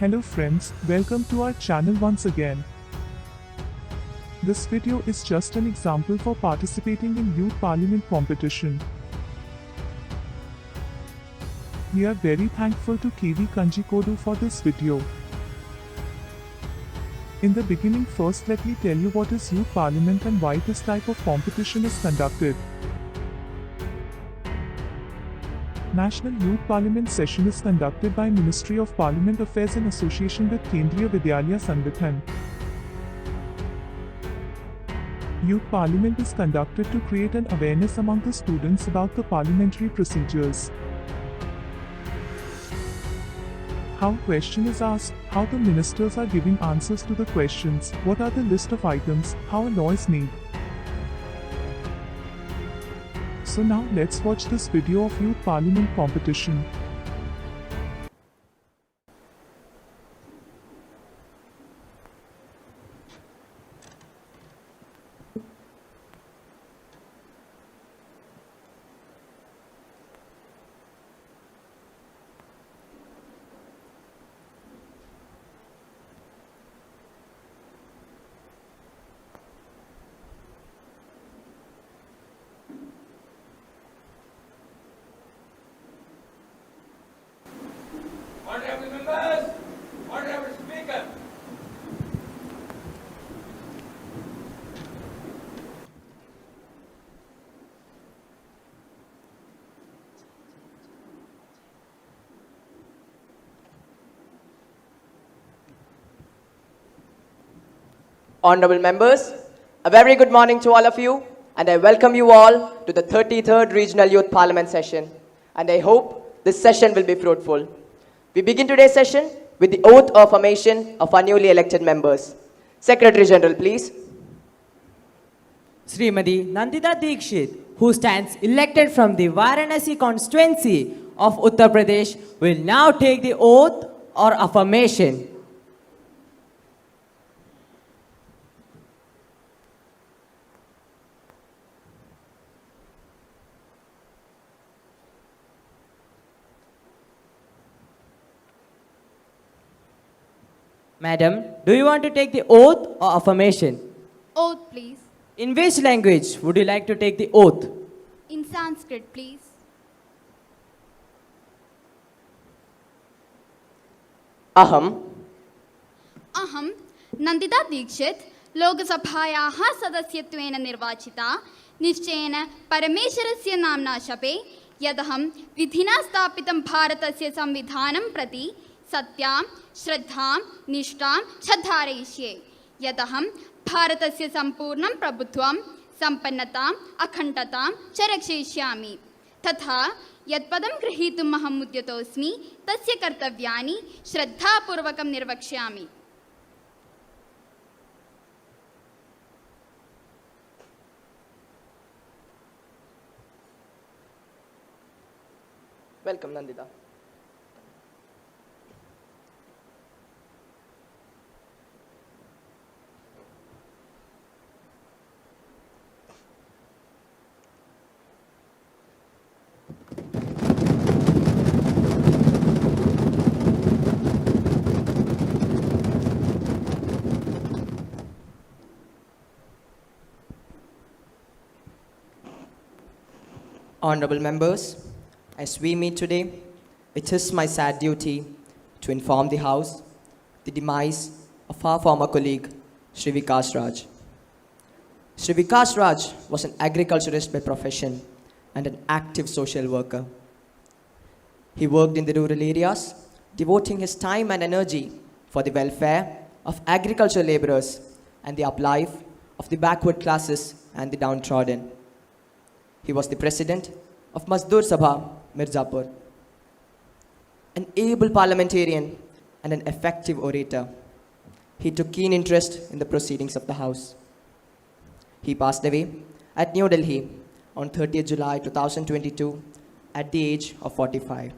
Hello friends, welcome to our channel once again. This video is just an example for participating in Youth Parliament competition. We are very thankful to Kvian for this video. In the beginning, first let me tell you what is Youth Parliament and why this type of competition is conducted. National Youth Parliament session is conducted by Ministry of Parliament Affairs in association with Kendriya Vidyalaya Sangathan. Youth Parliament is conducted to create an awareness among the students about the parliamentary procedures. How question is asked, how the ministers are giving answers to the questions, what are the list of items, how a law is made. So now let's watch this video of Youth Parliament competition. Honorable members, Honorable Speaker. Honorable members, a very good morning to all of you, and I welcome you all to the 33rd Regional Youth Parliament session, and I hope this session will be fruitful. We begin today's session with the oath of affirmation of our newly elected members. Secretary General, please. Srimati Nandita Dikshit, who stands elected from the Varanasi constituency of Uttar Pradesh, will now take the oath or affirmation. Madam, do you want to take the oath or affirmation? Oath, please. In which language would you like to take the oath? In Sanskrit, please. Aham. Aham, Nandita Dikshit, लोकसभायाः सदस्यत्वेन निर्वाचिता निश्चयेन परमेश्वरस्य नाम्ना शपे यदहं विधिना स्थापितं भारतस्य संविधानं प्रति सत्यां श्रद्धां निष्ठां च धारयिष्ये यदहं भारतस्य सम्पूर्णं प्रभुत्वं सम्पन्नताम् अखण्डतां च रक्षयिष्यामि तथा यत्पदं गृहीतुम् अहम् उद्यतोऽस्मि तस्य कर्तव्यानि श्रद्धापूर्वकं निर्वक्ष्यामि. Welcome, Nandita. Honorable members, as we meet today, it is my sad duty to inform the House the demise of our former colleague, Shri Vikas Raj. Shri Vikas Raj was an agriculturist by profession and an active social worker. He worked in the rural areas, devoting his time and energy for the welfare of agricultural laborers and the uplife of the backward classes and the downtrodden. He was the president of Mazdoor Sabha, Mirzapur. An able parliamentarian and an effective orator, he took keen interest in the proceedings of the House. He passed away at New Delhi on 30th July 2022 at the age of 45.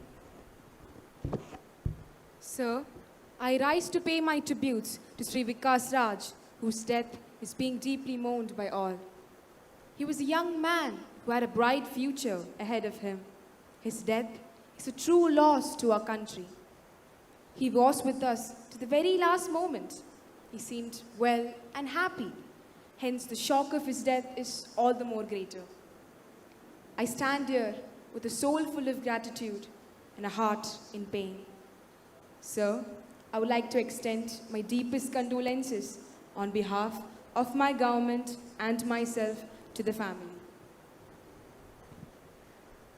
Sir, I rise to pay my tributes to Sri Vikas Raj, whose death is being deeply mourned by all. He was a young man who had a bright future ahead of him. His death is a true loss to our country. He was with us to the very last moment. He seemed well and happy. Hence, the shock of his death is all the more greater. I stand here with a soul full of gratitude and a heart in pain. Sir, I would like to extend my deepest condolences on behalf of my government and myself to the family.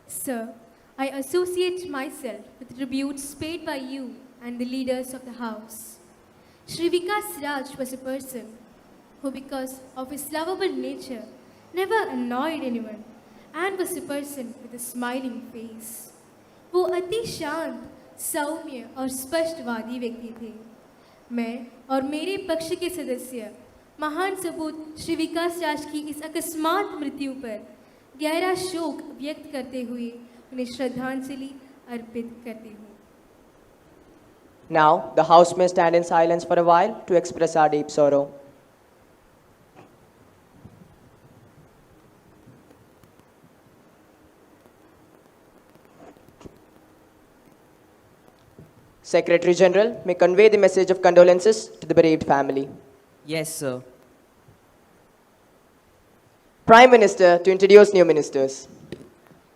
Sir, I associate myself with tributes paid by you and the leaders of the House. Sri Vikas Raj was a person who, because of his lovable nature, never annoyed anyone and was a person with a smiling face. वो अति शांत, सौम्य और स्पष्टवादी व्यक्ति थे। मैं और मेरे पक्ष के सदस्य महान सपूत श्री विकास राज की इस अकस्मात मृत्यु पर गहरा शोक व्यक्त करते हुए उन्हें श्रद्धांजलि अर्पित करते हूँ। Now, the House may stand in silence for a while to express our deep sorrow. Secretary General may convey the message of condolences to the bereaved family. Yes, sir. Prime Minister to introduce new ministers.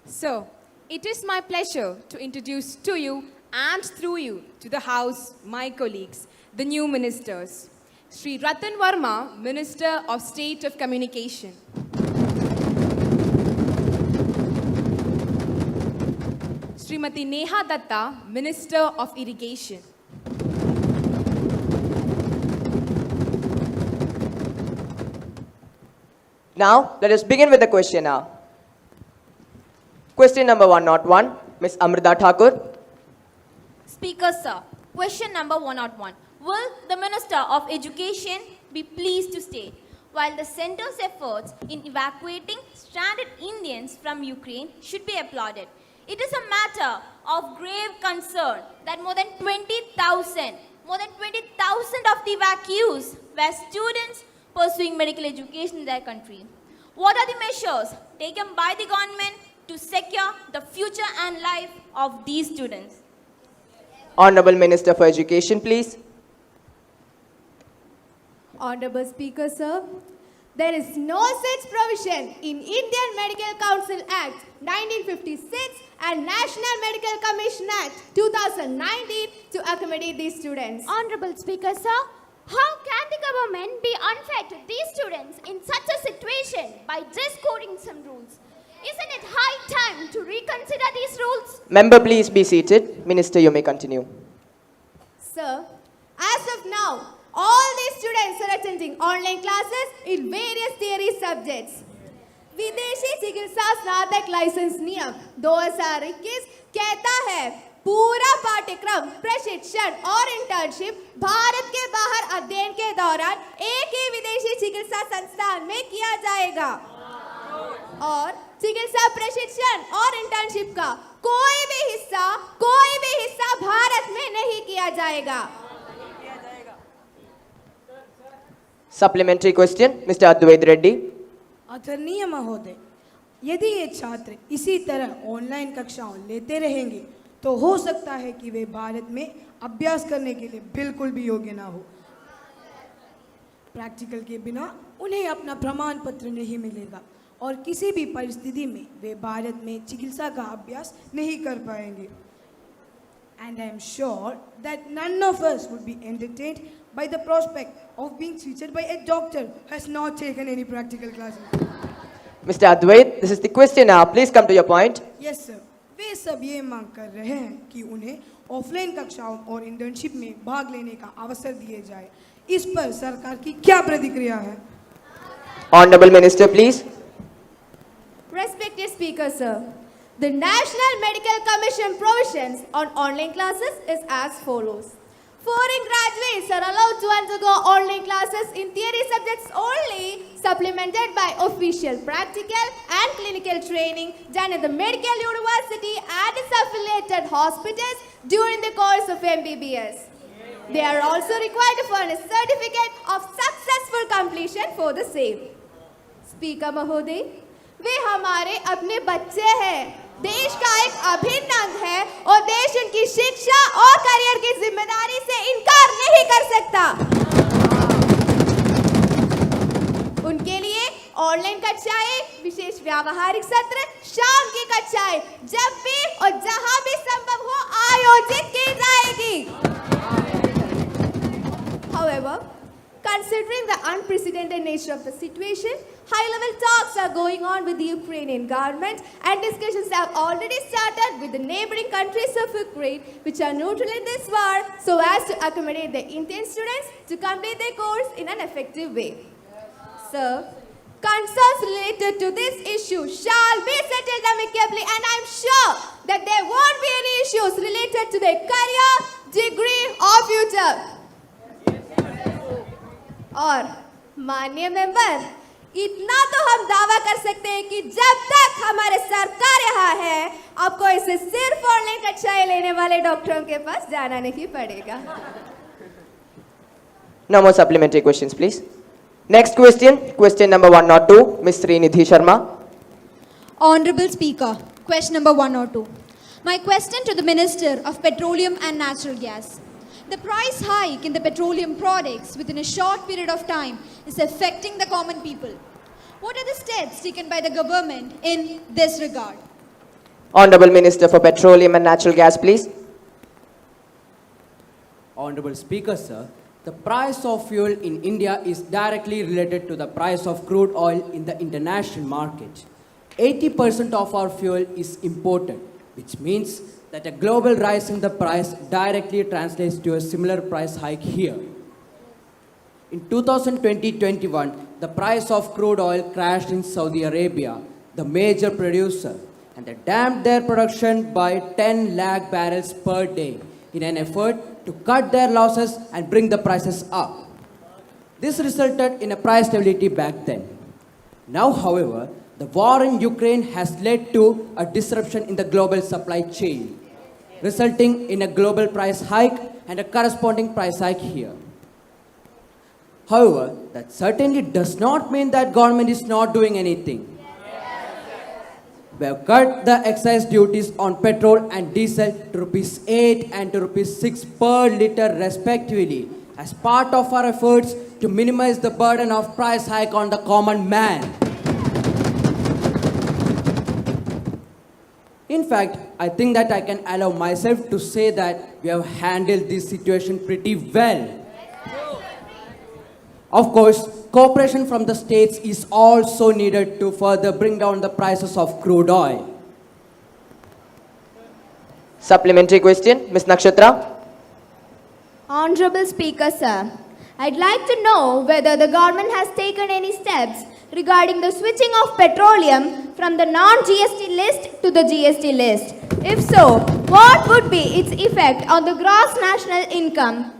So, it is my pleasure to introduce to you and through you to the House, my colleagues, the new ministers. Sri Ratan Verma, Minister of State of Communication. Srimati Neha Datta, Minister of Irrigation. Now, let us begin with the question hour. Question number 101, Ms. Amrita Thakur. Speaker sir, question number 101. Will the Minister of Education be pleased to state, while the center's efforts in evacuating stranded Indians from Ukraine should be applauded, it is a matter of grave concern that more than 20,000 of the evacuees were students pursuing medical education in their country. What are the measures taken by the government to secure the future and life of these students? Honorable Minister for Education, please. Honorable Speaker, sir, there is no such provision in Indian Medical Council Act 1956 and National Medical Commission Act 2019 to accommodate these students. Honorable Speaker, sir, how can the government be unfair to these students in such a situation by just coding some rules? Isn't it high time to reconsider these rules? Member, please be seated. Minister, you may continue. Sir, as of now, all these students are attending online classes in various theory subjects. विदेशी चिकित्सा स्नातक licence नियम 2021 कहता है पूरा पाठ्यक्रम, प्रशिक्षण और इंटर्नशिप भारत के बाहर अध्ययन के दौरान एक ही विदेशी चिकित्सा संस्थान में किया जाएगा और चिकित्सा प्रशिक्षण और इंटर्नशिप का कोई भी हिस्सा भारत में नहीं किया जाएगा। Supplementary question, Mr. Advait Reddy. आदरणीय महोदय, यदि ये छात्र इसी तरह ऑनलाइन कक्षाओं लेते रहेंगे तो हो सकता है कि वे भारत में अभ्यास करने के लिए बिल्कुल भी योग्य ना हो। प्रैक्टिकल के बिना उन्हें अपना प्रमाण पत्र नहीं मिलेगा और किसी भी परिस्थिति में वे भारत में चिकित्सा का अभ्यास नहीं कर पाएंगे। And I am sure that none of us would be entertained by the prospect of being treated by a doctor who has not taken any practical classes. Mr. Advait, this is the question now. Please come to your point. Yes, sir. वे सब ये मांग कर रहे हैं कि उन्हें offline कक्षाओं और इंटर्नशिप में भाग लेने का अवसर दिए जाए। इस पर सरकार की क्या प्रतिक्रिया है? Honorable Minister, please. Respected Speaker, sir, the National Medical Commission provisions on online classes is as follows. Foreign graduates are allowed to undergo online classes in theory subjects only, supplemented by official practical and clinical training done at the medical university and its affiliated hospitals during the course of MBBS. They are also required to furnish certificate of successful completion for the same. Speaker Mahoday, वे हमारे अपने बच्चे हैं, देश का एक अभिन्न अंग है और देश उनकी शिक्षा और करियर की जिम्मेदारी से इनकार नहीं कर सकता। उनके लिए ऑनलाइन कक्षाएं, विशेष व्यावहारिक सत्र, शाम की कक्षाएं जब भी और जहां भी संभव हो आयोजित की जाएगी। However, considering the unprecedented nature of the situation, high-level talks are going on with the Ukrainian government and discussions have already started with the neighboring countries of Ukraine which are neutral in this war so as to accommodate the Indian students to complete their course in an effective way. Sir, concerns related to this issue shall be settled amicably and I am sure that there won't be any issues related to their career, degree or future. और माननीय member, इतना तो हम दावा कर सकते हैं कि जब तक हमारे सरकार यहाँ है आपको इसे सिर्फ ऑनलाइन कक्षाएं लेने वाले डॉक्टरों के पास जाना नहीं पड़ेगा। No more supplementary questions, please. Next question, question number 102, Ms. Srinidhi Sharma. Honorable Speaker, question number 102. My question to the Minister of Petroleum and Natural Gas. The price hike in the petroleum products within a short period of time is affecting the common people. What are the steps taken by the government in this regard? Honorable Minister for Petroleum and Natural Gas, please. Honorable Speaker, sir, the price of fuel in India is directly related to the price of crude oil in the international market. 80% of our fuel is imported, which means that a global rise in the price directly translates to a similar price hike here. In 2020-21, the price of crude oil crashed in Saudi Arabia, the major producer, and they damped their production by 10 lakh barrels per day in an effort to cut their losses and bring the prices up. This resulted in a price stability back then. Now, however, the war in Ukraine has led to a disruption in the global supply chain, resulting in a global price hike and a corresponding price hike here. However, that certainly does not mean that government is not doing anything. We have cut the excise duties on petrol and diesel to rupees 8 and to rupees 6 per litre respectively as part of our efforts to minimize the burden of price hike on the common man. In fact, I think that I can allow myself to say that we have handled this situation pretty well. Of course, cooperation from the states is also needed to further bring down the prices of crude oil. Supplementary question, Ms. Nakshatra. Honorable Speaker, sir, I'd like to know whether the government has taken any steps regarding the switching of petroleum from the non-GST list to the GST list. If so, what would be its effect on the gross national income?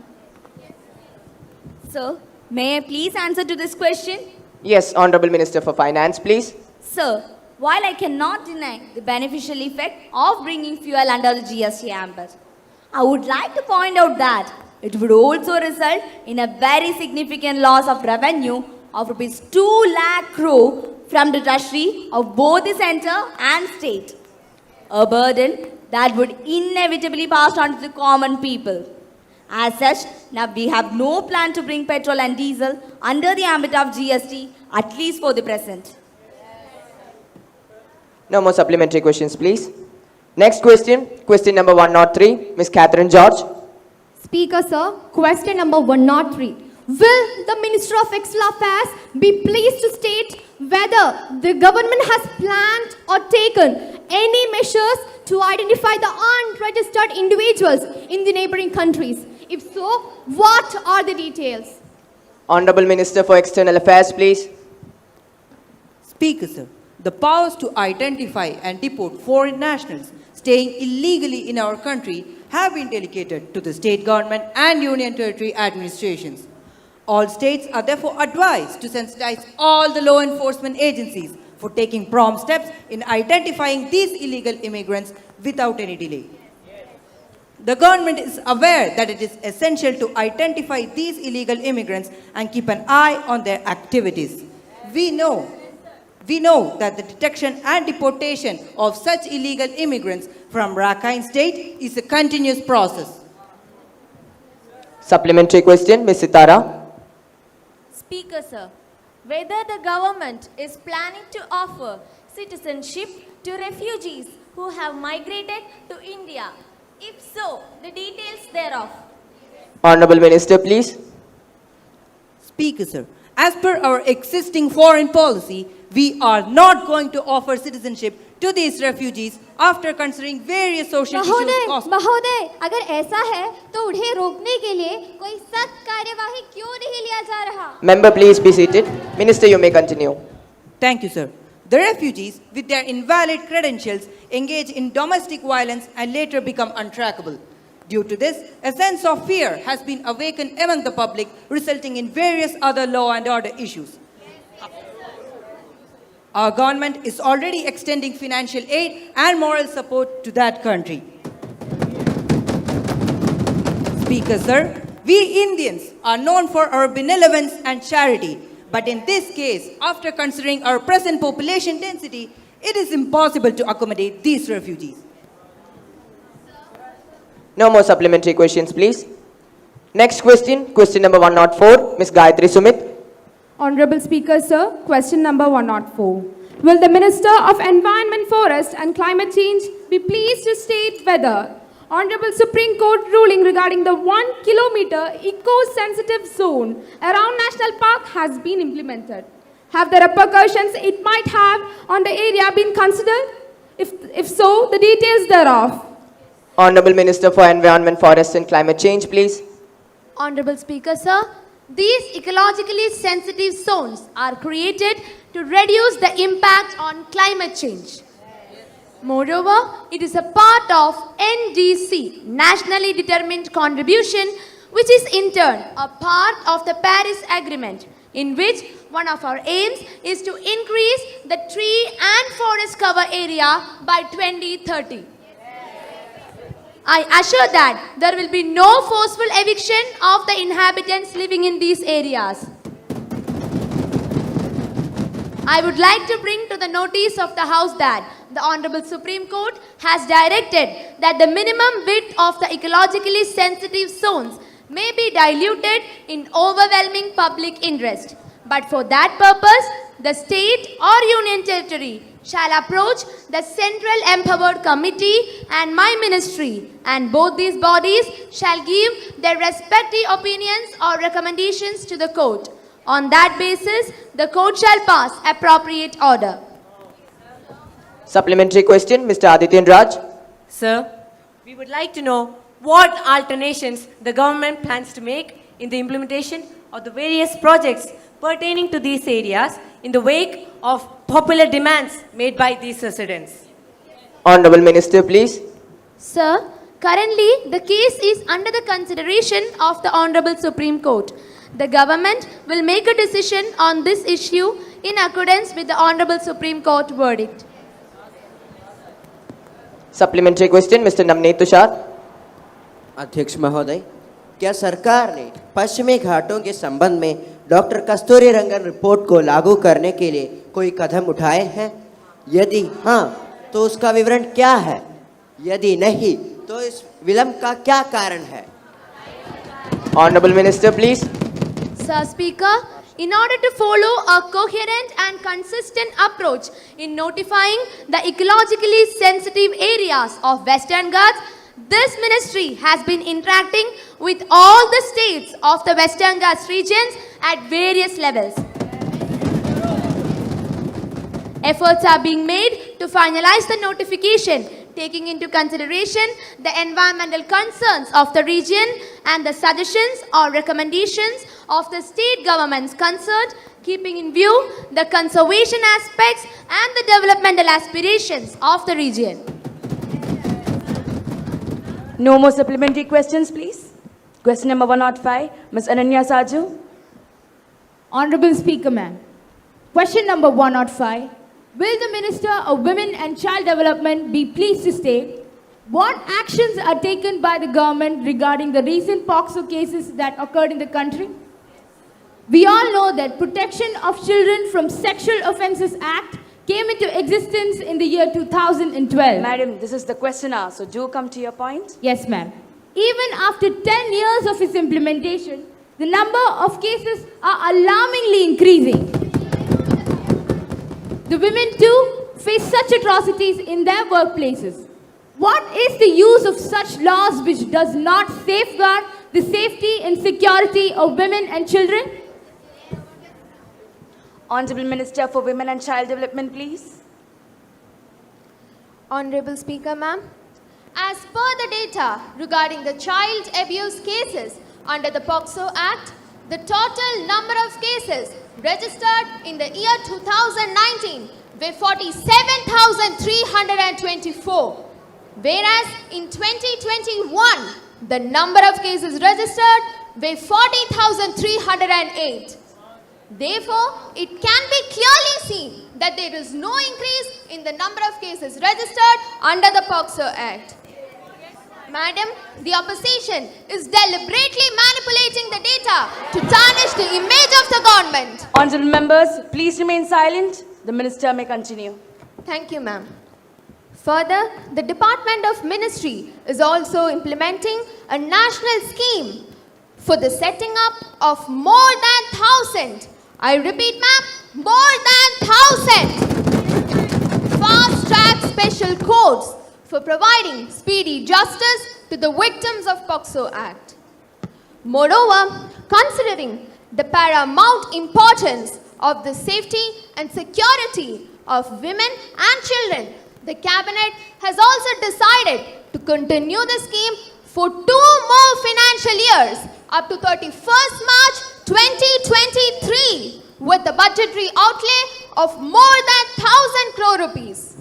Sir, may I please answer to this question? Yes, Honorable Minister for Finance, please. Sir, while I cannot deny the beneficial effect of bringing fuel under the GST ambit, I would like to point out that it would also result in a very significant loss of revenue of rupees 2 lakh crore from the treasury of both the centre and state. A burden that would inevitably pass on to the common people. As such, now we have no plan to bring petrol and diesel under the ambit of GST, at least for the present. No more supplementary questions, please. Next question, question number 103, Ms. Catherine George. Speaker, sir, question number 103. Will the Minister of External Affairs be pleased to state whether the government has planned or taken any measures to identify the unregistered individuals in the neighboring countries? If so, what are the details? Honorable Minister for External Affairs, please. Speaker, sir, the powers to identify and deport foreign nationals staying illegally in our country have been delegated to the state government and union territory administrations. All states are therefore advised to sensitize all the law enforcement agencies for taking prompt steps in identifying these illegal immigrants without any delay. The government is aware that it is essential to identify these illegal immigrants and keep an eye on their activities. We know We know that the detection and deportation of such illegal immigrants from Rakhine State is a continuous process. Supplementary question, Ms. Sitara. Speaker, sir, whether the government is planning to offer citizenship to refugees who have migrated to India. If so, the details thereof. Honorable Minister, please. Speaker, sir, as per our existing foreign policy, we are not going to offer citizenship to these refugees after considering various social issues. महोदय, अगर ऐसा है तो उन्हें रोकने के लिए कोई सख्त कार्यवाही क्यों नहीं लिया जा रहा? Member, please be seated. Minister, you may continue. Thank you, sir. The refugees, with their invalid credentials, engage in domestic violence and later become untrackable. Due to this, a sense of fear has been awakened among the public, resulting in various other law and order issues. Our government is already extending financial aid and moral support to that country. Speaker, sir, we Indians are known for our benevolence and charity. But in this case, after considering our present population density, it is impossible to accommodate these refugees. No more supplementary questions, please. Next question, question number 104, Ms. Gayatri Sumit. Honorable Speaker, sir, question number 104. Will the Minister of Environment, Forest and Climate Change be pleased to state whether Honorable Supreme Court ruling regarding the 1 kilometer eco-sensitive zone around National Park has been implemented? Have the repercussions it might have on the area been considered? If so, the details thereof. Honorable Minister for Environment, Forest and Climate Change, please. Honorable Speaker, sir, these ecologically sensitive zones are created to reduce the impact on climate change. Moreover, it is a part of NDC, Nationally Determined Contribution, which is in turn a part of the Paris Agreement, in which one of our aims is to increase the tree and forest cover area by 2030. I assure that there will be no forceful eviction of the inhabitants living in these areas. I would like to bring to the notice of the House that the Honorable Supreme Court has directed that the minimum width of the ecologically sensitive zones may be diluted in overwhelming public interest. But for that purpose, the state or union territory shall approach the Central Empowered Committee and my ministry, and both these bodies shall give their respective opinions or recommendations to the court. On that basis, the court shall pass appropriate order. Supplementary question, Mr. Adityan Raj. Sir, we would like to know what alterations the government plans to make in the implementation of the various projects pertaining to these areas in the wake of popular demands made by these residents. Honorable Minister, please. Sir, currently the case is under the consideration of the Honorable Supreme Court. The government will make a decision on this issue in accordance with the Honorable Supreme Court verdict. Supplementary question, Mr. Navneet Tushar. अध्यक्ष महोदय, क्या सरकार ने पश्चिमी घाटों के संबंध में डॉक्टर कस्तूरी रंगन रिपोर्ट को लागू करने के लिए कोई कदम उठाए हैं? यदि हाँ, तो उसका विवरण क्या है? यदि नहीं, तो इस विलंब का क्या कारण है? Honorable Minister, please. Sir Speaker, in order to follow a coherent and consistent approach in notifying the ecologically sensitive areas of Western Ghats, this ministry has been interacting with all the states of the Western Ghats regions at various levels. Efforts are being made to finalize the notification, taking into consideration the environmental concerns of the region and the suggestions or recommendations of the state governments concerned, keeping in view the conservation aspects and the developmental aspirations of the region. No more supplementary questions, please. Question number 105, Ms. Ananya Saju. Honorable Speaker, ma'am. Question number 105. Will the Minister of Women and Child Development be pleased to state what actions are taken by the government regarding the recent POXO cases that occurred in the country? We all know that Protection of Children from Sexual Offences Act came into existence in the year 2012. Madam, this is the questioner, so do come to your point. Yes, ma'am. Even after 10 years of its implementation, the number of cases are alarmingly increasing. The women too face such atrocities in their workplaces. What is the use of such laws which does not safeguard the safety and security of women and children? Honorable Minister for Women and Child Development, please. Honorable Speaker, ma'am. As per the data regarding the child abuse cases under the POCSO Act, the total number of cases registered in the year 2019 were 47,324. Whereas in 2021, the number of cases registered were 40,308. Therefore, it can be clearly seen that there is no increase in the number of cases registered under the POCSO Act. Madam, the opposition is deliberately manipulating the data to tarnish the image of the government. Honorable members, please remain silent. The minister may continue. Thank you, ma'am. Further, the Department of Ministry is also implementing a national scheme for the setting up of more than 1,000. I repeat, ma'am, more than 1,000 fast-track special courts for providing speedy justice to the victims of POCSO Act. Moreover, considering the paramount importance of the safety and security of women and children, the Cabinet has also decided to continue the scheme for 2 more financial years up to 31st March 2023 with a budgetary outlay of more than 1,000 crore rupees.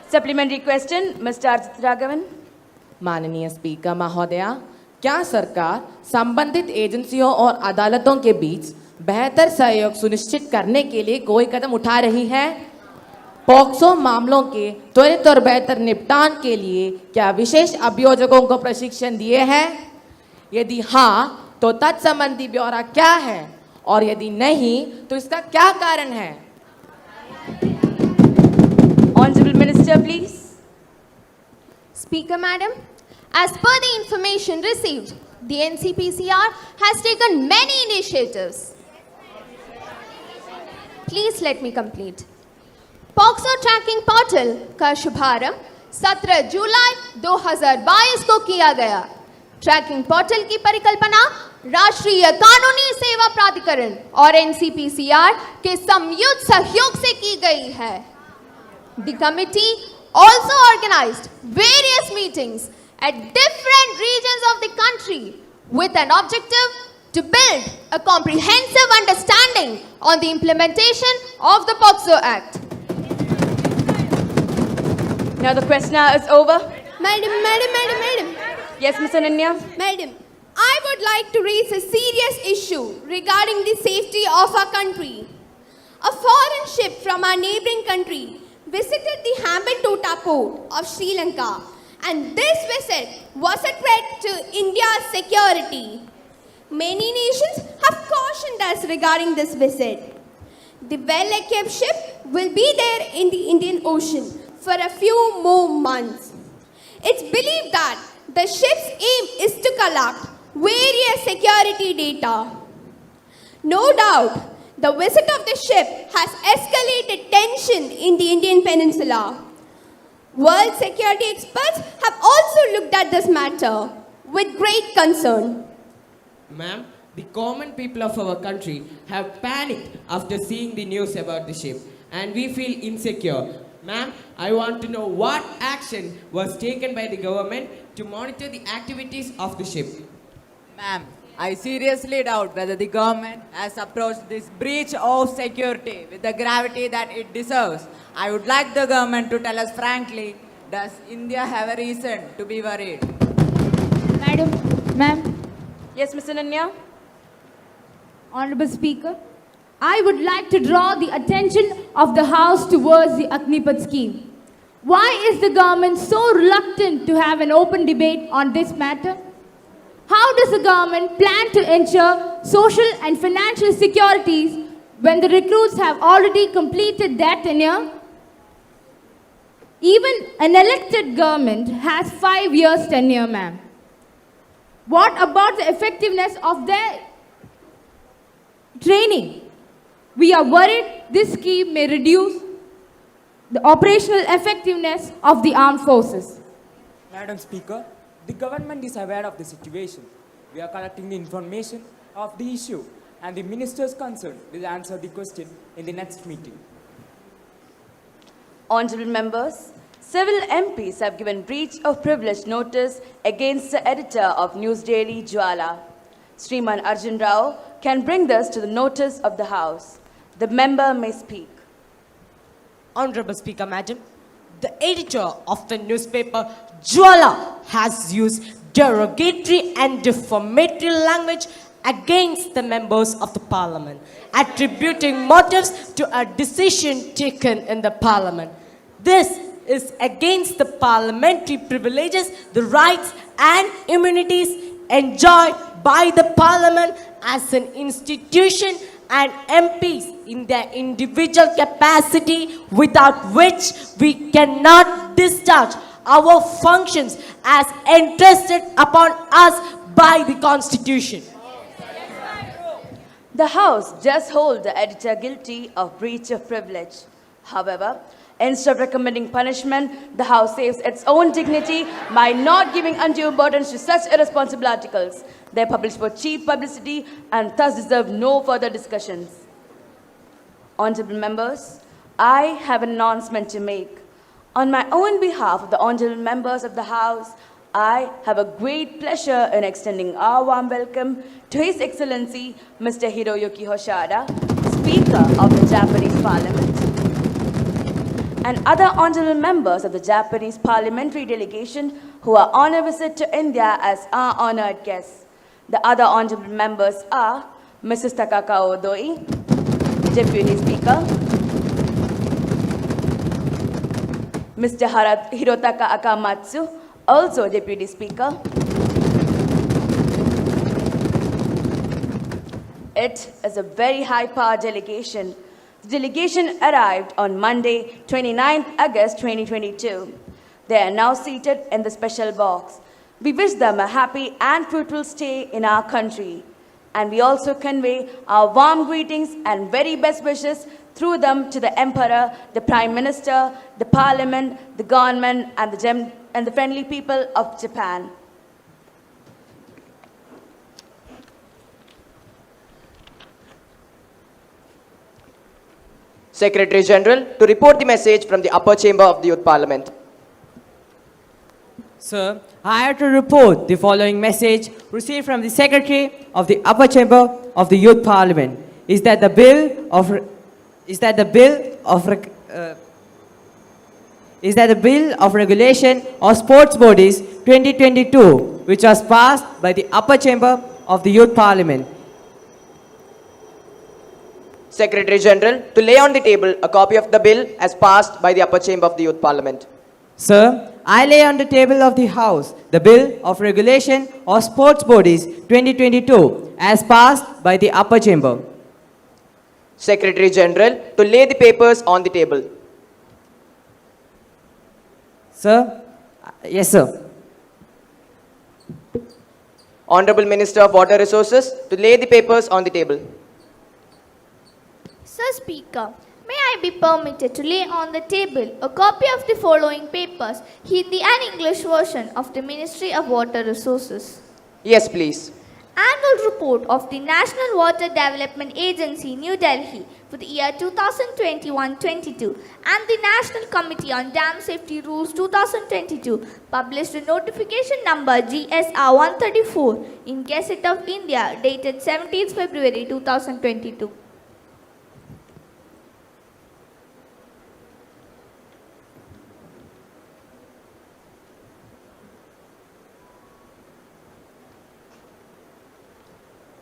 Supplementary question, Mr. Arjit Raghavan. माननीय speaker महोदया, क्या सरकार संबंधित एजेंसियों और अदालतों के बीच बेहतर सहयोग सुनिश्चित करने के लिए कोई कदम उठा रही है? पॉक्सो मामलों के त्वरित और बेहतर निपटान के लिए क्या विशेष अभियोजकों को प्रशिक्षण दिए हैं? यदि हाँ, तो तत्संबंधी ब्यौरा क्या है और यदि नहीं, तो इसका क्या कारण है? Honorable Minister, please. Speaker, Madam, as per the information received, the NCPCR has taken many initiatives. Please let me complete. POCSO tracking portal का शुभारंभ 17 जुलाई 2022 को किया गया। ट्रैकिंग पोर्टल की परिकल्पना राष्ट्रीय कानूनी सेवा प्राधिकरण और एनसीपीसीआर के संयुक्त सहयोग से की गई है। The committee also organized various meetings at different regions of the country with an objective to build a comprehensive understanding on the implementation of the POCSO Act. Now the questionnaire is over. Madam. Yes, Ms. Ananya. Madam, I would like to raise a serious issue regarding the safety of our country. A foreign ship from our neighboring country visited the Hambantota port of Sri Lanka, and this visit was a threat to India's security. Many nations have cautioned us regarding this visit. The well-equipped ship will be there in the Indian Ocean for a few more months. It's believed that the ship's aim is to collect various security data. No doubt, the visit of the ship has escalated tension in the Indian peninsula. World security experts have also looked at this matter with great concern. Ma'am, the common people of our country have panicked after seeing the news about the ship, and we feel insecure. Ma'am, I want to know what action was taken by the government to monitor the activities of the ship. Ma'am, I seriously doubt whether the government has approached this breach of security with the gravity that it deserves. I would like the government to tell us frankly, does India have a reason to be worried? Ma'am. Yes, Ms. Ananya. Honorable Speaker, I would like to draw the attention of the House towards the Agnipat scheme. Why is the government so reluctant to have an open debate on this matter? How does the government plan to ensure social and financial securities when the recruits have already completed their tenure? Even an elected government has 5 years tenure, ma'am. What about the effectiveness of their training? We are worried this scheme may reduce the operational effectiveness of the armed forces. Madam Speaker, the government is aware of the situation. We are collecting the information of the issue, and the ministers concerned will answer the question in the next meeting. Honourable members, several MPs have given breach of privilege notice against the editor of News Daily Jwala. Sriman Arjun Rao can bring this to the notice of the House. The member may speak. Honorable Speaker, Madam, the editor of the newspaper Jwala has used derogatory and defamatory language against the members of the parliament, attributing motives to a decision taken in the parliament. This is against the parliamentary privileges, the rights and immunities enjoyed by the parliament as an institution and MPs in their individual capacity, without which we cannot discharge our functions as entrusted upon us by the Constitution. The House just holds the editor guilty of breach of privilege. However, instead of recommending punishment, the House saves its own dignity by not giving undue importance to such irresponsible articles. They are published for cheap publicity and thus deserve no further discussions. Honourable members, I have an announcement to make. On my own behalf of the honourable members of the House, I have a great pleasure in extending our warm welcome to His Excellency Mr. Hiroyuki Hoshida, Speaker of the Japanese Parliament, and other honourable members of the Japanese parliamentary delegation who are on a visit to India as our honoured guests. The other honourable members are Mrs. Takaka Odoi, Deputy Speaker, Mr. Hirotaka Akamatsu, also Deputy Speaker. It is a very high-powered delegation. The delegation arrived on Monday, 29th August 2022. They are now seated in the special box. We wish them a happy and fruitful stay in our country. And we also convey our warm greetings and very best wishes through them to the Emperor, the Prime Minister, the Parliament, the government, and the friendly people of Japan. Secretary General, to report the message from the upper chamber of the Youth Parliament. Sir, I have to report the following message received from the Secretary of the Upper Chamber of the Youth Parliament. Is that the bill of regulation of sports bodies 2022, which was passed by the Upper Chamber of the Youth Parliament. Secretary General, to lay on the table a copy of the bill as passed by the upper chamber of the Youth Parliament. Sir, I lay on the table of the House the bill of regulation of sports bodies 2022 as passed by the upper chamber. Secretary General, to lay the papers on the table. Sir? Yes, sir. Honorable Minister of Water Resources, to lay the papers on the table. Sir Speaker, may I be permitted to lay on the table a copy of the following papers, Hindi and English version of the Ministry of Water Resources. Yes, please. Annual Report of the National Water Development Agency, New Delhi, for the year 2021-22 and the National Committee on Dam Safety Rules 2022, published in notification number GSR 134 in Gazette of India, dated 17th February 2022.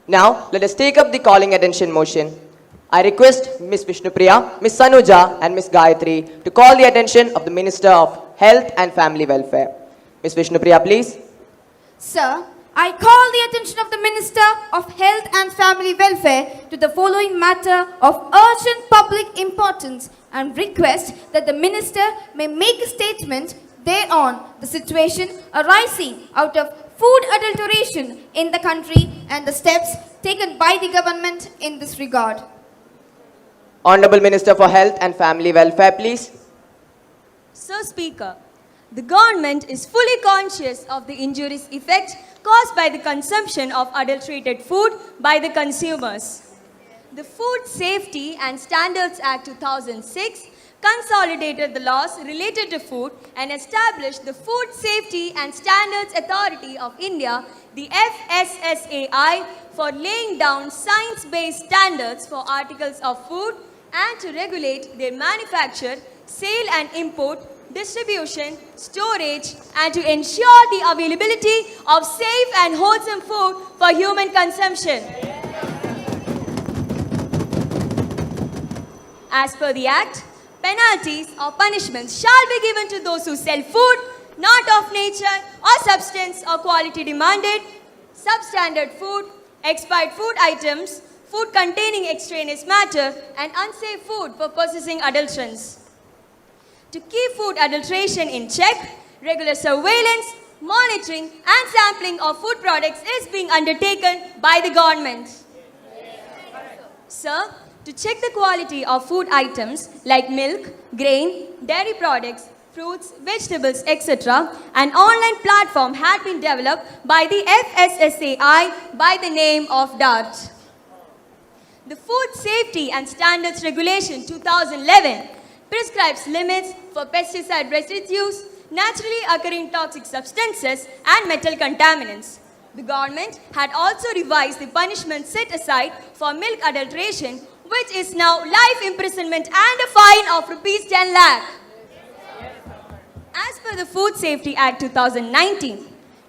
Now, let us take up the calling attention motion. I request Ms. Vishnupriya, Ms. Sanuja and Ms. Gayatri to call the attention of the Minister of Health and Family Welfare. Ms. Vishnupriya, please. Sir, I call the attention of the Minister of Health and Family Welfare to the following matter of urgent public importance and request that the Minister may make a statement thereon the situation arising out of food adulteration in the country and the steps taken by the government in this regard. Honorable Minister for Health and Family Welfare, please. Sir Speaker, the government is fully conscious of the injurious effect caused by the consumption of adulterated food by the consumers. The Food Safety and Standards Act 2006 consolidated the laws related to food and established the Food Safety and Standards Authority of India, the FSSAI, for laying down science-based standards for articles of food and to regulate their manufacture, sale and import, distribution, storage, and to ensure the availability of safe and wholesome food for human consumption. As per the Act, penalties or punishments shall be given to those who sell food not of nature or substance or quality demanded, substandard food, expired food items, food containing extraneous matter, and unsafe food for possessing adulterants. To keep food adulteration in check, regular surveillance, monitoring and sampling of food products is being undertaken by the government. Sir, to check the quality of food items like milk, grain, dairy products, fruits, vegetables, etc., an online platform had been developed by the FSSAI by the name of DART. The Food Safety and Standards Regulation 2011 prescribes limits for pesticide residues, naturally occurring toxic substances and metal contaminants. The government had also revised the punishment set aside for milk adulteration, which is now life imprisonment and a fine of rupees 10 lakh. As per the Food Safety Act 2019,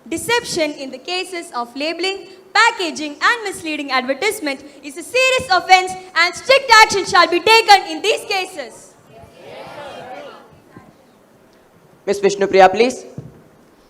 deception in the cases of labeling, packaging and misleading advertisement is a serious offence and strict action shall be taken in these cases. Ms. Vishnupriya, please.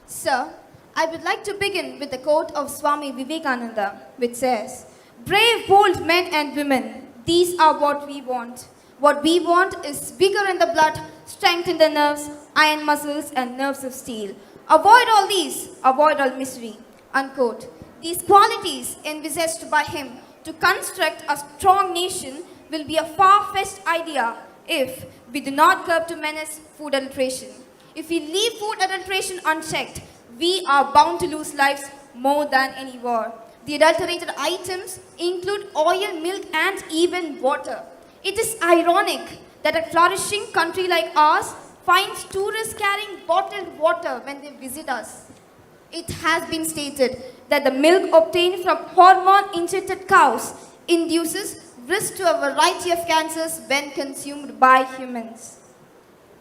Sir, I would like to begin with the quote of Swami Vivekananda, which says, "Brave, bold men and women, these are what we want. What we want is vigor in the blood, strength in the nerves, iron muscles and nerves of steel. Avoid all these, avoid all misery." Unquote. These qualities envisaged by him to construct a strong nation will be a far-fetched idea if we do not curb to menace food adulteration. If we leave food adulteration unchecked, we are bound to lose lives more than any war. The adulterated items include oil, milk and even water. It is ironic that a flourishing country like ours finds tourists carrying bottled water when they visit us. It has been stated that the milk obtained from hormone-injected cows induces risk to a variety of cancers when consumed by humans.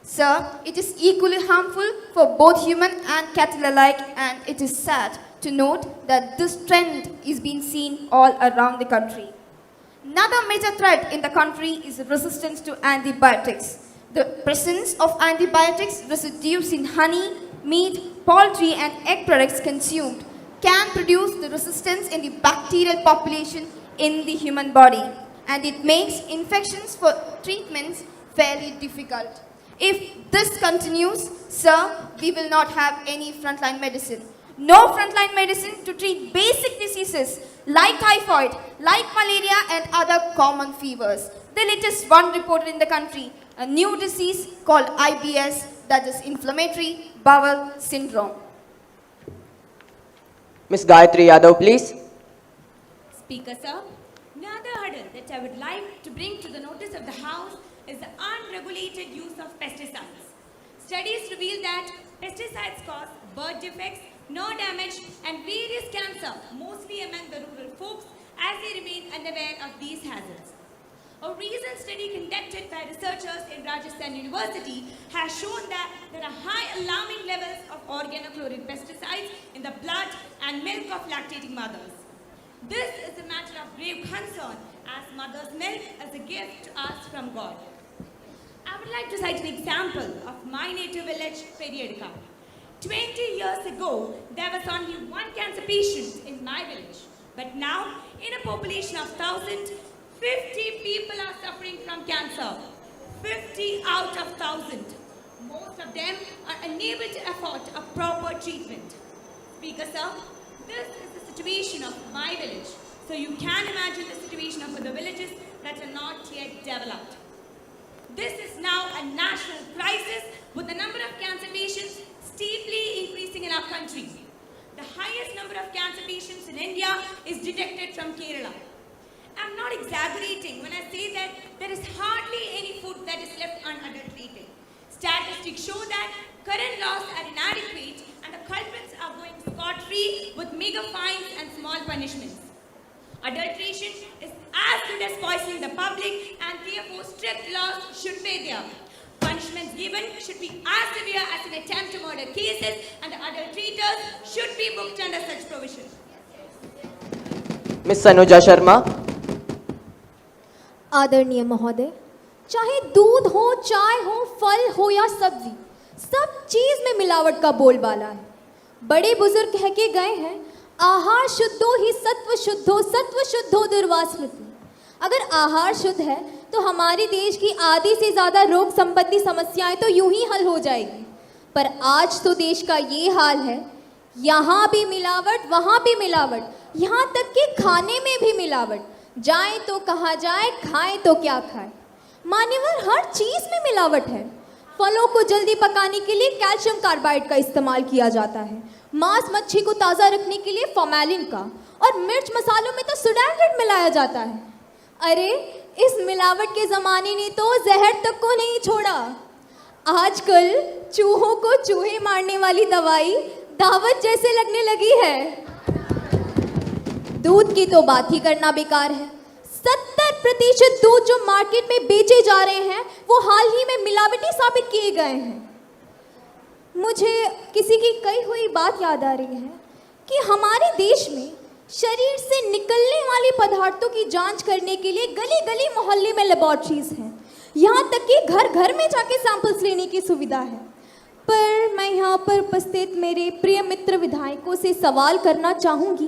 Sir, it is equally harmful for both human and cattle alike, and it is sad to note that this trend is being seen all around the country. Another major threat in the country is resistance to antibiotics. The presence of antibiotics residues in honey, meat, poultry and egg products consumed can produce the resistance in the bacterial population in the human body, and it makes infections for treatments fairly difficult. If this continues, sir, we will not have any frontline medicine. No frontline medicine to treat basic diseases like typhoid, like malaria and other common fevers. The latest one reported in the country, a new disease called IBS, that is inflammatory bowel syndrome. Ms. Gayatri Yadav, please. Speaker, sir, another hurdle that I would like to bring to the notice of the House is the unregulated use of pesticides. Studies reveal that pesticides cause birth defects, nerve damage and various cancer, mostly among the rural folks, as they remain unaware of these hazards. A recent study conducted by researchers in Rajasthan University has shown that there are high alarming levels of organochloride pesticides in the blood and milk of lactating mothers. This is a matter of grave concern as mother's milk is a gift to us from God. I would like to cite an example of my native village, Periodica. 20 years ago, there was only one cancer patient in my village. But now, in a population of 1,000, 50 people are suffering from cancer. 50 out of 1,000. Most of them are unable to afford a proper treatment. Speaker sir, this is the situation of my village. So you can imagine the situation of other villages that are not yet developed. This is now a national crisis with the number of cancer patients steeply increasing in our country. The highest number of cancer patients in India is detected from Kerala. I'm not exaggerating when I say that there is hardly any food that is left unadulterated. Statistics show that current laws are inadequate and the culprits are going scot-free with mega fines and small punishments. Adulteration is as good as poisoning the public and therefore strict laws should be there. Punishments given should be as severe as an attempt to murder cases and the adulterators should be booked under such provision. Miss Sanuja Sharma. आदरणीय महोदय, चाहे दूध हो, चाय हो, फल हो या सब्जी, सब चीज में मिलावट का बोलबाला है। बड़े बुजुर्ग कह के गए हैं, आहार शुद्धो ही सत्व शुद्धो दुर्वास्मृति। अगर आहार शुद्ध है तो हमारे देश की आधी से ज़्यादा रोग संबंधी समस्याएं तो यूं ही हल हो जाएगी। पर आज तो देश का ये हाल है, यहाँ भी मिलावट, वहाँ भी मिलावट, यहाँ तक कि खाने में भी मिलावट। जाए तो कहाँ जाए, खाए तो क्या खाए। मान्यवर, हर चीज़ में मिलावट है। फलों को जल्दी पकाने के लिए कैल्शियम कार्बाइड का इस्तेमाल किया जाता है, मांस मच्छी को ताज़ा रखने के लिए फॉर्मेलिन का, और मिर्च मसालों में तो सुडैंडेड मिलाया जाता है। अरे इस मिलावट के ज़माने ने तो जहर तक को नहीं छोड़ा। आजकल चूहों को चूहे मारने वाली दवाई दावत जैसे लगने लगी है। दूध की तो बात ही करना बेकार है। 70% दूध जो मार्केट में बेचे जा रहे हैं वो हाल ही में मिलावटी साबित किए गए हैं। मुझे किसी की कही हुई बात याद आ रही है कि हमारे देश में शरीर से निकलने वाले पदार्थों की जांच करने के लिए गली गली मोहल्ले में लेबोरेटरीज हैं। यहाँ तक कि घर घर में जाके सैंपल्स लेने की सुविधा है। पर मैं यहाँ पर उपस्थित मेरे प्रिय मित्र विधायकों से सवाल करना चाहूँगी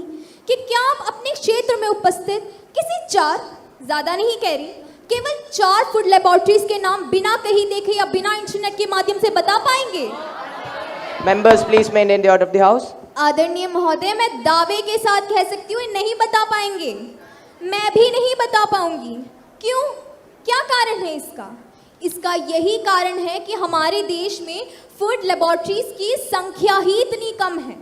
कि क्या आप अपने क्षेत्र में उपस्थित किसी 4, ज़्यादा नहीं कह रही, केवल 4 फूड लेबोरेटरीज के नाम बिना कहीं देखे या बिना इंटरनेट के माध्यम से बता पाएंगे? Members, please maintain the order of the house. आदरणीय महोदय, मैं दावे के साथ कह सकती हूँ नहीं बता पाएंगे। मैं भी नहीं बता पाऊंगी। क्यों? क्या कारण है इसका? इसका यही कारण है कि हमारे देश में फूड लेबोरेटरीज की संख्या ही इतनी कम है।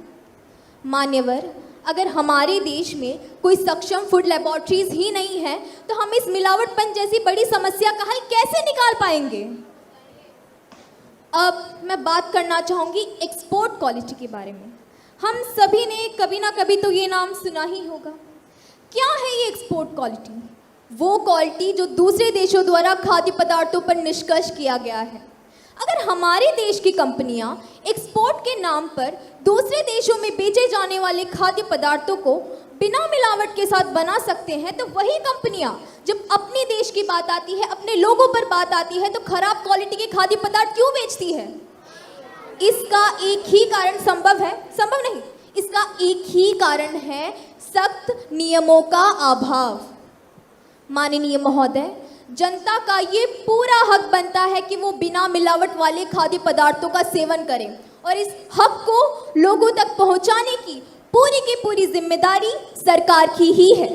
मान्यवर, अगर हमारे देश में कोई सक्षम फूड लेबोरेटरीज ही नहीं है तो हम इस मिलावटपन जैसी बड़ी समस्या का हल कैसे निकाल पाएंगे? अब मैं बात करना चाहूँगी एक्सपोर्ट क्वालिटी के बारे में। हम सभी ने कभी ना कभी तो ये नाम सुना ही होगा। क्या है ये एक्सपोर्ट क्वालिटी? वो क्वालिटी जो दूसरे देशों द्वारा खाद्य पदार्थों पर निष्कर्ष किया गया है। अगर हमारे देश की कंपनियां एक्सपोर्ट के नाम पर दूसरे देशों में बेचे जाने वाले खाद्य पदार्थों को बिना मिलावट के साथ बना सकते हैं, तो वही कंपनियां जब अपने देश की बात आती है, अपने लोगों पर बात आती है, तो खराब क्वालिटी के खाद्य पदार्थ क्यों बेचती है? इसका एक ही कारण संभव नहीं, इसका एक ही कारण है सख्त नियमों का अभाव। माननीय महोदय, जनता का ये पूरा हक बनता है कि वो बिना मिलावट वाले खाद्य पदार्थों का सेवन करें, और इस हक को लोगों तक पहुंचाने की पूरी की पूरी जिम्मेदारी सरकार की ही है।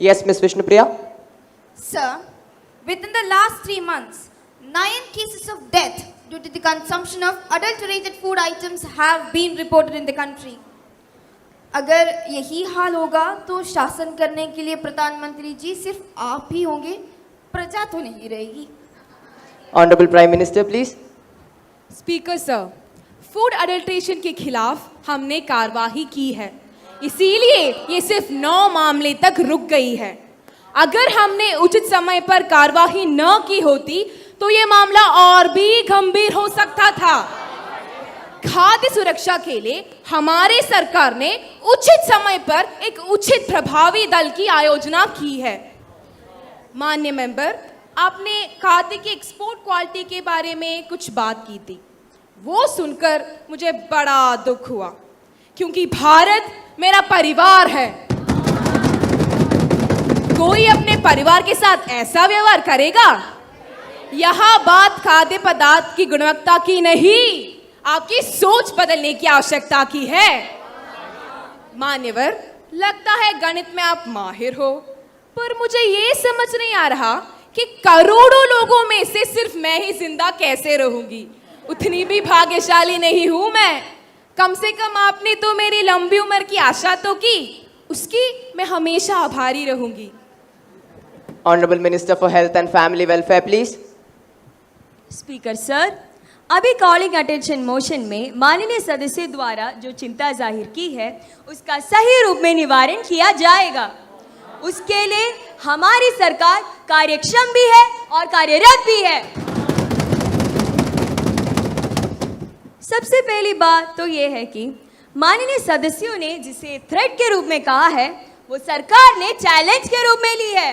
Yes, Miss Vishnupriya. Sir, within the last 3 months, 9 cases of death due to the consumption of adulterated food items have been reported in the country. अगर यही हाल होगा तो शासन करने के लिए प्रधानमंत्री जी सिर्फ आप ही होंगे, प्रजा तो नहीं रहेगी। Honorable Prime Minister, please. Speaker sir, food adulteration के खिलाफ हमने कार्रवाई की है, इसीलिए ये सिर्फ 9 मामले तक रुक गई है। अगर हमने उचित समय पर कार्रवाई न की होती तो ये मामला और भी गंभीर हो सकता था। खाद्य सुरक्षा के लिए हमारे सरकार ने उचित समय पर एक उचित प्रभावी दल की आयोजना की है। माननीय मेंबर, आपने खाद्य की एक्सपोर्ट क्वालिटी के बारे में कुछ बात की थी। वो सुनकर मुझे बड़ा दुख हुआ, क्योंकि भारत मेरा परिवार है। कोई अपने परिवार के साथ ऐसा व्यवहार करेगा? यहाँ बात खाद्य पदार्थ की गुणवत्ता की नहीं, आपकी सोच बदलने की आवश्यकता की है। मान्यवर, लगता है गणित में आप माहिर हो, पर मुझे ये समझ नहीं आ रहा कि करोड़ों लोगों में से सिर्फ मैं ही जिंदा कैसे रहूंगी। उतनी भी भाग्यशाली नहीं हूं मैं। कम से कम आपने तो मेरी लंबी उम्र की आशा तो की, उसकी मैं हमेशा आभारी रहूंगी। Honorable Minister for Health and Family Welfare, please. Speaker sir, अभी कॉलिंग अटेंशन मोशन में माननीय सदस्य द्वारा जो चिंता जाहिर की है उसका सही रूप में निवारण किया जाएगा। उसके लिए हमारी सरकार कार्यक्षम भी है और कार्यरत भी है। सबसे पहली बात तो ये है कि माननीय सदस्यों ने जिसे थ्रेट के रूप में कहा है वो सरकार ने चैलेंज के रूप में ली है।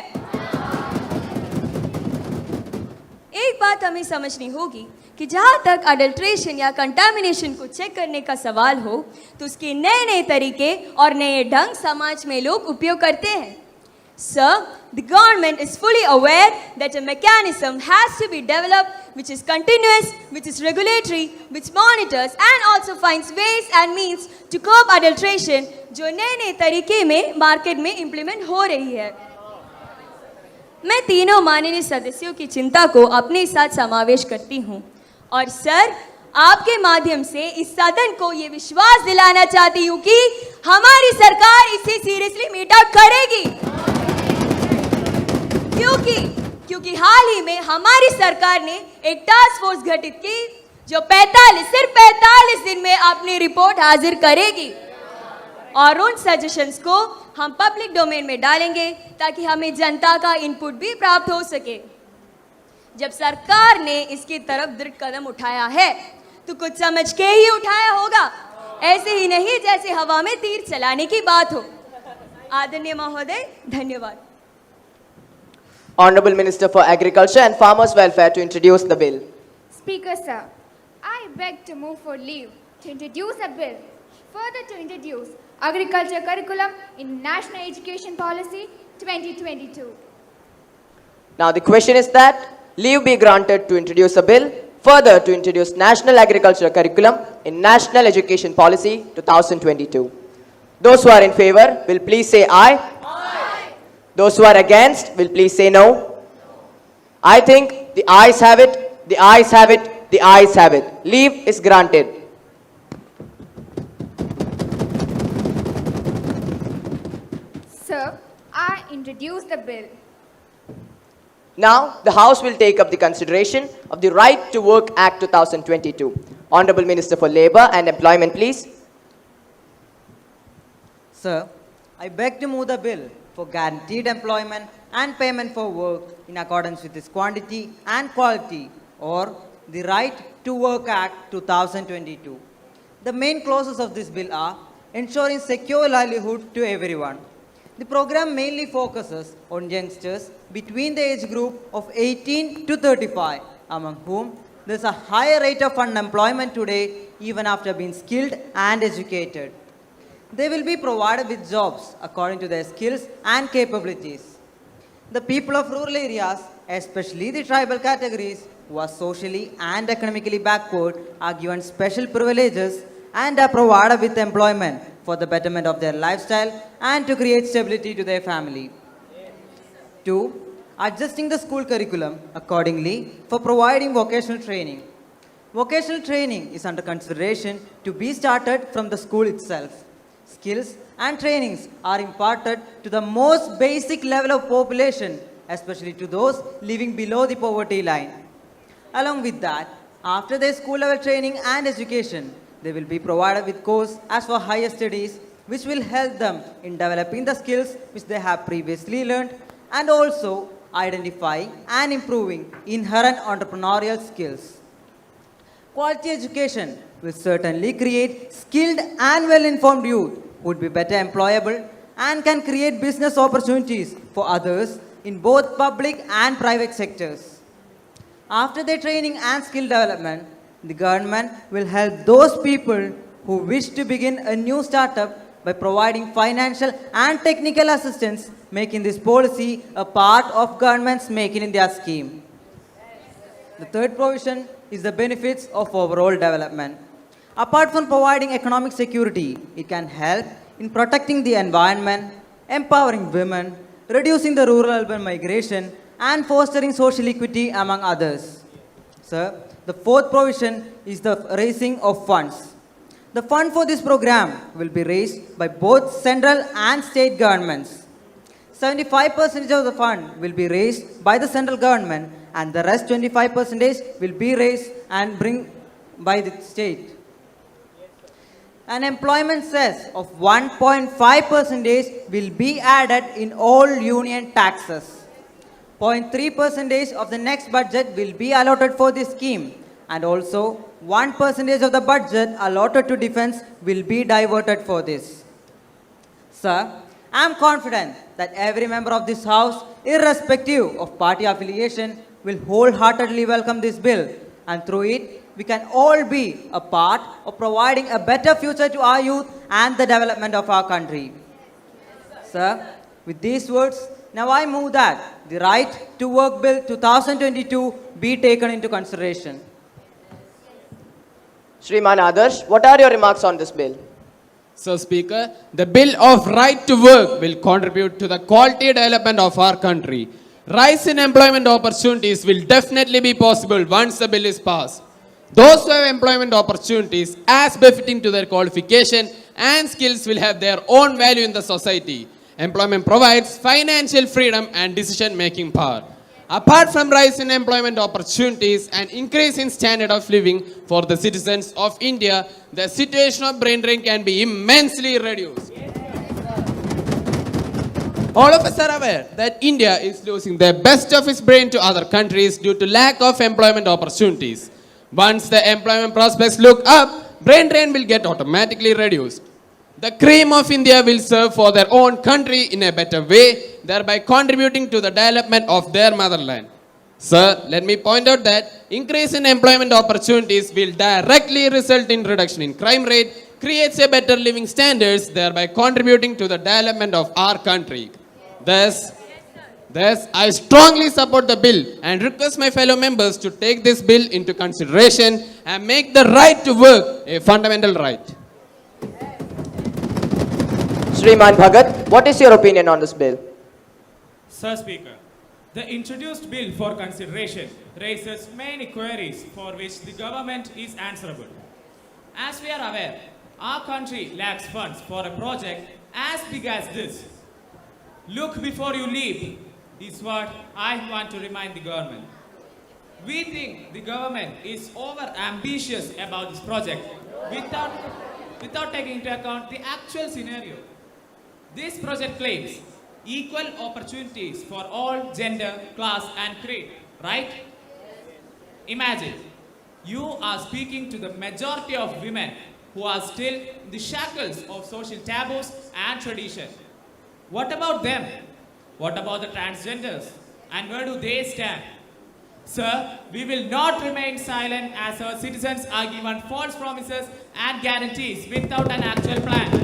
एक बात हमें समझनी होगी कि जहाँ तक अडल्ट्रेशन या कंटामिनेशन को चेक करने का सवाल हो तो उसके नए नए तरीके और नए ढंग समाज में लोग उपयोग करते हैं। Sir, the government is fully aware that a mechanism has to be developed which is continuous, which is regulatory, which monitors and also finds ways and means to curb adulteration जो नए नए तरीके में मार्केट में implement हो रही है। मैं तीनों माननीय सदस्यों की चिंता को अपने साथ समावेश करती हूँ और सर आपके माध्यम से इस सदन को ये विश्वास दिलाना चाहती हूँ कि हमारी सरकार इसे सीरियसली मीट आउट करेगी, क्योंकि हाल ही में हमारी सरकार ने एक टास्क फोर्स गठित की जो सिर्फ 45 दिन में अपनी रिपोर्ट हाजिर करेगी और उन सजेशंस को हम पब्लिक डोमेन में डालेंगे ताकि हमें जनता का इनपुट भी प्राप्त हो सके। जब सरकार ने इसकी तरफ दृढ़ कदम उठाया है तो कुछ समझ के ही उठाया होगा, ऐसे ही नहीं जैसे हवा में तीर चलाने की बात हो। आदरणीय महोदय, धन्यवाद। Honorable Minister for Agriculture and Farmers Welfare to introduce the bill. Speaker sir, I beg to move for leave to introduce a bill further to introduce agriculture curriculum in National Education Policy 2022. Now the question is that leave be granted to introduce a bill further to introduce National Agriculture Curriculum in National Education Policy 2022. Those who are in favor will please say aye. Aye. Those who are against will please say no. I think the ayes have it, the ayes have it, the ayes have it. Leave is granted. Sir, I introduce the bill. Now, the House will take up the consideration of the Right to Work Act 2022. Honorable Minister for Labour and Employment, please. Sir, I beg to move the bill for guaranteed employment and payment for work in accordance with its quantity and quality, or the Right to Work Act 2022. The main clauses of this bill are ensuring secure livelihood to everyone. The program mainly focuses on youngsters between the age group of 18 to 35, among whom there is a higher rate of unemployment today even after being skilled and educated. They will be provided with jobs according to their skills and capabilities. The people of rural areas, especially the tribal categories who are socially and economically backward, are given special privileges and are provided with employment for the betterment of their lifestyle and to create stability to their family. 2. Adjusting the school curriculum accordingly for providing vocational training. Vocational training is under consideration to be started from the school itself. Skills and trainings are imparted to the most basic level of population, especially to those living below the poverty line. Along with that, after their school level training and education, they will be provided with course as for higher studies, which will help them in developing the skills which they have previously learned and also identifying and improving inherent entrepreneurial skills. Quality education will certainly create skilled and well-informed youth who would be better employable and can create business opportunities for others in both public and private sectors. After their training and skill development, The government will help those people who wish to begin a new startup by providing financial and technical assistance, making this policy a part of government's Make in India scheme. The third provision is the benefits of overall development. Apart from providing economic security, it can help in protecting the environment, empowering women, reducing the rural-urban migration, and fostering social equity among others. Sir, the fourth provision is the raising of funds. The fund for this program will be raised by both central and state governments. 75% of the fund will be raised by the central government and the rest 25% will be raised and bring by the state. An employment cess of 1.5% will be added in all union taxes. 0.3% of the next budget will be allotted for this scheme, and also 1% of the budget allotted to defense will be diverted for this. Sir, I am confident that every member of this House, irrespective of party affiliation, will wholeheartedly welcome this bill, and through it, we can all be a part of providing a better future to our youth and the development of our country. Sir, with these words, now I move that the Right to Work Bill 2022 be taken into consideration. Shriman Adarsh, what are your remarks on this bill? Sir Speaker, the Bill of Right to Work will contribute to the quality development of our country. Rise in employment opportunities will definitely be possible once the bill is passed. Those who have employment opportunities as befitting to their qualification and skills will have their own value in the society. Employment provides financial freedom and decision-making power. Apart from rise in employment opportunities and increase in standard of living for the citizens of India, the situation of brain drain can be immensely reduced. All of us are aware that India is losing the best of its brain to other countries due to lack of employment opportunities. Once the employment prospects look up, brain drain will get automatically reduced. The cream of India will serve for their own country in a better way, thereby contributing to the development of their motherland. Sir, let me point out that increase in employment opportunities will directly result in reduction in crime rate, creates a better living standards, thereby contributing to the development of our country. Thus, I strongly support the bill and request my fellow members to take this bill into consideration and make the right to work a fundamental right. Shriman Bhagat, what is your opinion on this bill? Sir Speaker, the introduced bill for consideration raises many queries for which the government is answerable. As we are aware, our country lacks funds for a project as big as this. Look before you leap is what I want to remind the government. We think the government is over ambitious about this project without taking into account the actual scenario. This project claims equal opportunities for all gender, class and creed, right? Imagine, you are speaking to the majority of women who are still in the shackles of social taboos and tradition. What about them? What about the transgenders? And where do they stand? Sir, we will not remain silent as our citizens are given false promises and guarantees without an actual plan.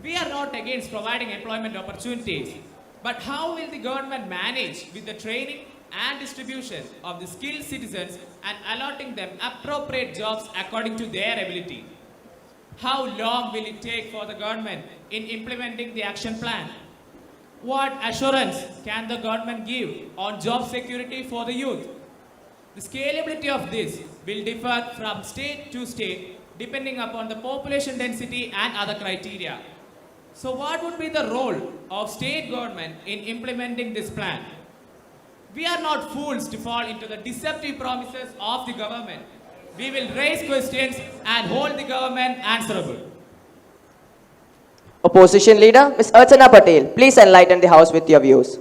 We are not against providing employment opportunities, but how will the government manage with the training and distribution of the skilled citizens and allotting them appropriate jobs according to their ability? How long will it take for the government in implementing the action plan? What assurance can the government give on job security for the youth? The scalability of this will differ from state to state depending upon the population density and other criteria. So what would be the role of state government in implementing this plan? We are not fools to fall into the deceptive promises of the government. We will raise questions and hold the government answerable. Opposition Leader, Ms. Archana Patel, please enlighten the House with your views.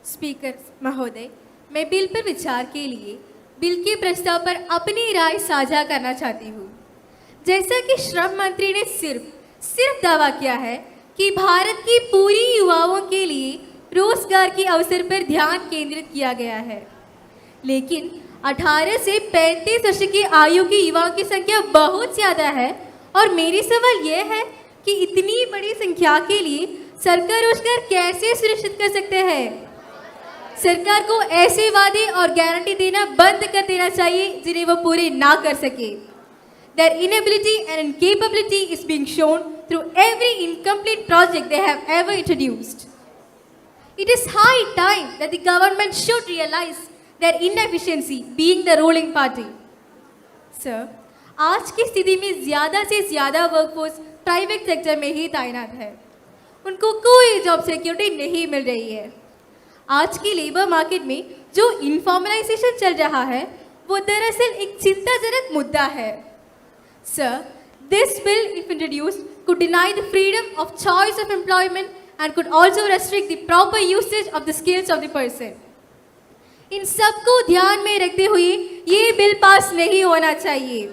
Speaker महोदय, मैं bill पर विचार के लिए bill के प्रस्ताव पर अपनी राय साझा करना चाहती हूँ। जैसा कि श्रम मंत्री ने सिर्फ दावा किया है कि भारत की पूरी युवाओं के लिए रोजगार के अवसर पर ध्यान केंद्रित किया गया है, लेकिन 18 से 35 वर्ष की आयु की युवाओं की संख्या बहुत ज़्यादा है और मेरी सवाल यह है कि इतनी बड़ी संख्या के लिए सरकार रोजगार कैसे सुनिश्चित कर सकते हैं? सरकार को ऐसे वादे और गारंटी देना बंद कर देना चाहिए जिन्हें वो पूरे ना कर सके. Their inability and incapability is being shown through every incomplete project they have ever introduced. It is high time that the government should realize their inefficiency being the ruling party. Sir, आज की स्थिति में ज़्यादा से ज़्यादा workforce private sector में ही तैनात है. उनको कोई जॉब सिक्योरिटी नहीं मिल रही है. आज की लेबर मार्केट में जो इनफॉर्मलाइजेशन चल रहा है वो दरअसल एक चिंताजनक मुद्दा है. Sir, this bill, if introduced, could deny the freedom of choice of employment and could also restrict the proper usage of the skills of the person. इन सबको ध्यान में रखते हुए ये बिल पास नहीं होना चाहिए.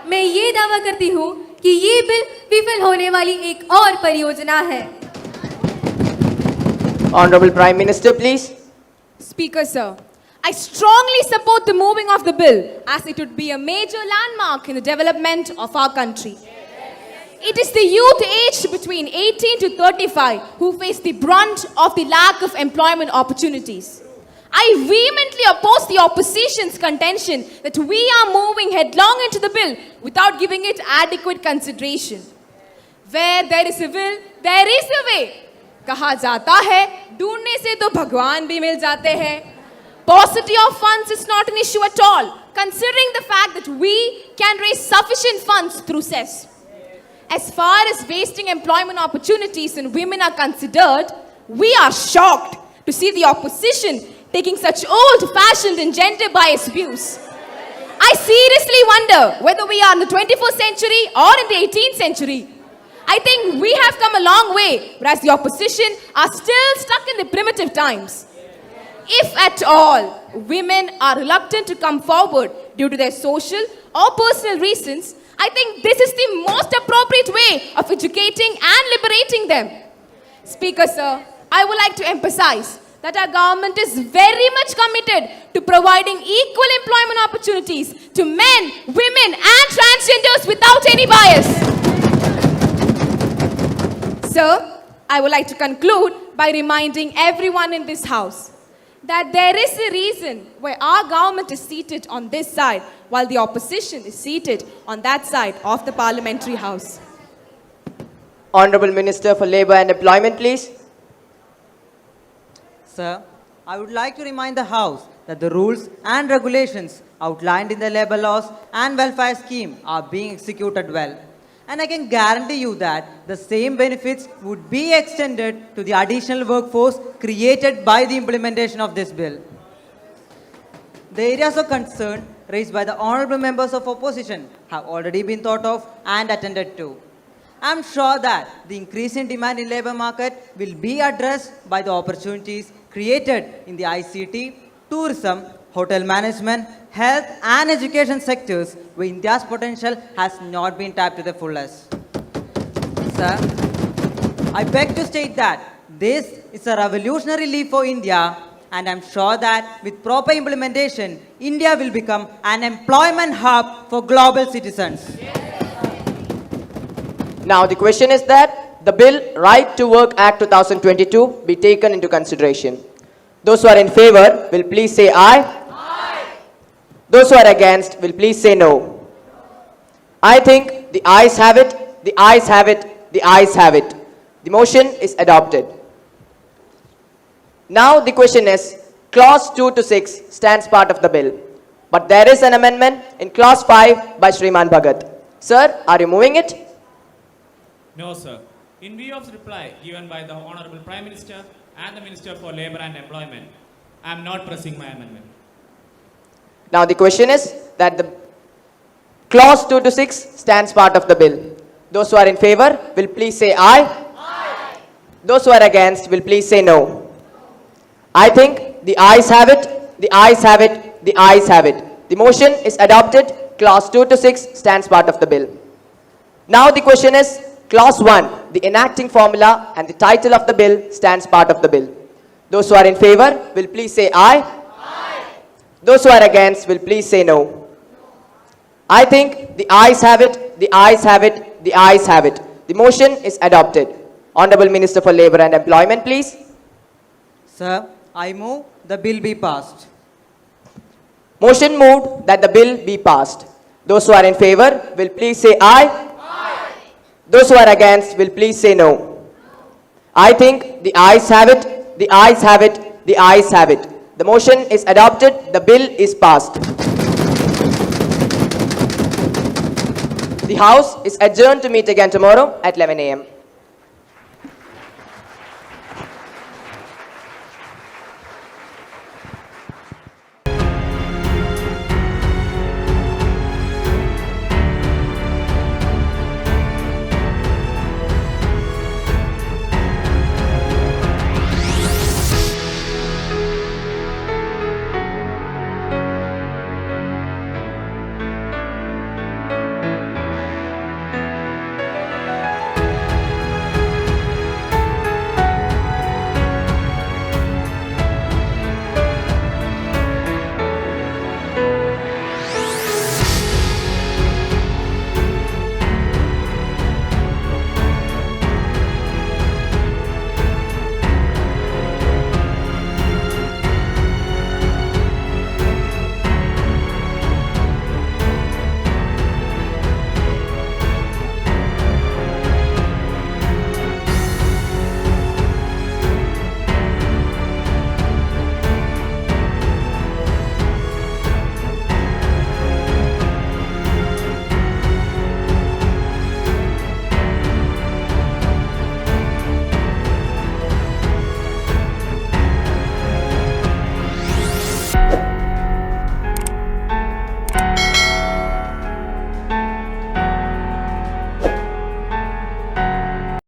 मैं ये दावा करती हूँ कि ये बिल विफल होने वाली एक और परियोजना है. Honorable Prime Minister, please. Speaker, sir, I strongly support the moving of the bill as it would be a major landmark in the development of our country. It is the youth aged between 18 to 35 who face the brunt of the lack of employment opportunities. I vehemently oppose the opposition's contention that we are moving headlong into the bill without giving it adequate consideration. Where there is a will, there is a way. कहा जाता है ढूंढने से तो भगवान भी मिल जाते हैं. Paucity of funds is not an issue at all, considering the fact that we can raise sufficient funds through cess. As far as wasting employment opportunities in women are considered, we are shocked to see the opposition taking such old-fashioned and gender-biased views. I seriously wonder whether we are in the 21st century or in the 18th century. I think we have come a long way, whereas the opposition are still stuck in the primitive times. If at all, women are reluctant to come forward due to their social or personal reasons, I think this is the most appropriate way of educating and liberating them. Speaker, sir, I would like to emphasize that our government is very much committed to providing equal employment opportunities to men, women and transgenders without any bias. Sir, I would like to conclude by reminding everyone in this house that there is a reason why our government is seated on this side while the opposition is seated on that side of the parliamentary house. Honorable Minister for Labour and Employment, please. Sir, I would like to remind the House that the rules and regulations outlined in the labour laws and welfare scheme are being executed well. And I can guarantee you that the same benefits would be extended to the additional workforce created by the implementation of this bill. The areas of concern raised by the honourable members of opposition have already been thought of and attended to. I am sure that the increase in demand in labour market will be addressed by the opportunities created in the ICT, tourism, hotel management, health and education sectors where India's potential has not been tapped to the fullest. Sir, I beg to state that this is a revolutionary leap for India, and I'm sure that with proper implementation, India will become an employment hub for global citizens. Now the question is that the Bill Right to Work Act 2022 be taken into consideration. Those who are in favor will please say aye. Aye. Those who are against will please say no. I think the ayes have it, the ayes have it, the ayes have it. The motion is adopted. Now the question is, clause 2 to 6 stands part of the bill. But there is an amendment in clause 5 by Shriman Bhagat. Sir, are you moving it? No, sir. In view of the reply given by the Honorable Prime Minister and the Minister for Labour and Employment, I am not pressing my amendment. Now the question is that the clause 2 to 6 stands part of the bill. Those who are in favor will please say aye. Aye. Those who are against will please say no. I think the ayes have it, the ayes have it, the ayes have it. The motion is adopted. Clause 2 to 6 stands part of the bill. Now the question is, clause 1, the enacting formula and the title of the bill stands part of the bill. Those who are in favor will please say aye. Aye. Those who are against will please say no. I think the ayes have it, the ayes have it, the ayes have it. The motion is adopted. Honorable Minister for Labour and Employment, please. Sir, I move the bill be passed. Motion moved that the bill be passed. Those who are in favor will please say aye. Aye. Those who are against will please say no. I think the ayes have it, the ayes have it, the ayes have it. The motion is adopted, the bill is passed. The House is adjourned to meet again tomorrow at 11 a.m.